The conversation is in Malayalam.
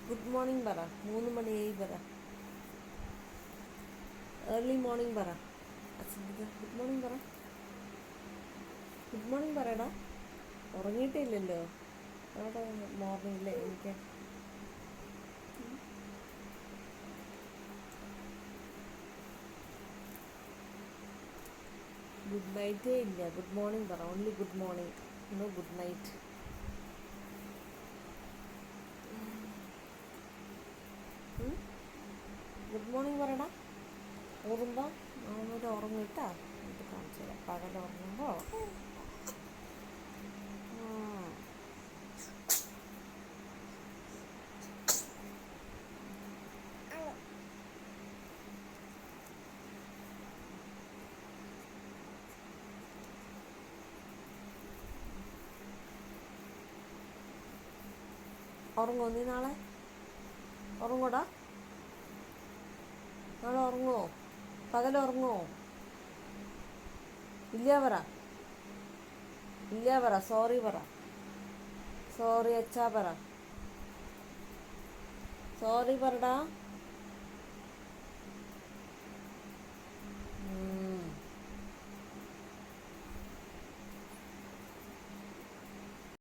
ഗുഡ് മോർണിംഗ് പറ. 3 മണിയായി പറ. ഏർലി മോർണിംഗ് പറ. ഗുഡ് മോർണിംഗ് പറ. ഗുഡ് മോർണിംഗ് പറയടാ. ഉറങ്ങിയിട്ടില്ലല്ലോ. അവിടെ മോർണിംഗില്ലേ എനിക്ക്. ഗുഡ് നൈറ്റേ ഇല്ല. ഗുഡ് മോർണിംഗ് പറ. Only good morning, no good night. Good morning പറയടാ. ഓർമ്മ അവനൊരു ഉറങ്ങിട്ടാ ഇത് കാണിച്ചു തരാം. പകൽ ഉറങ്ങുമ്പോൾ ഉറങ്ങുമോ നീ? നാളെ ഉറങ്ങൂടാ? നാളെ ഉറങ്ങുമോ? പകൽ ഉറങ്ങുമോ? ഇല്ല പറ. ഇല്ല പറ. സോറി പറ. സോറി അച്ഛാ പറ. സോറി പറടാ.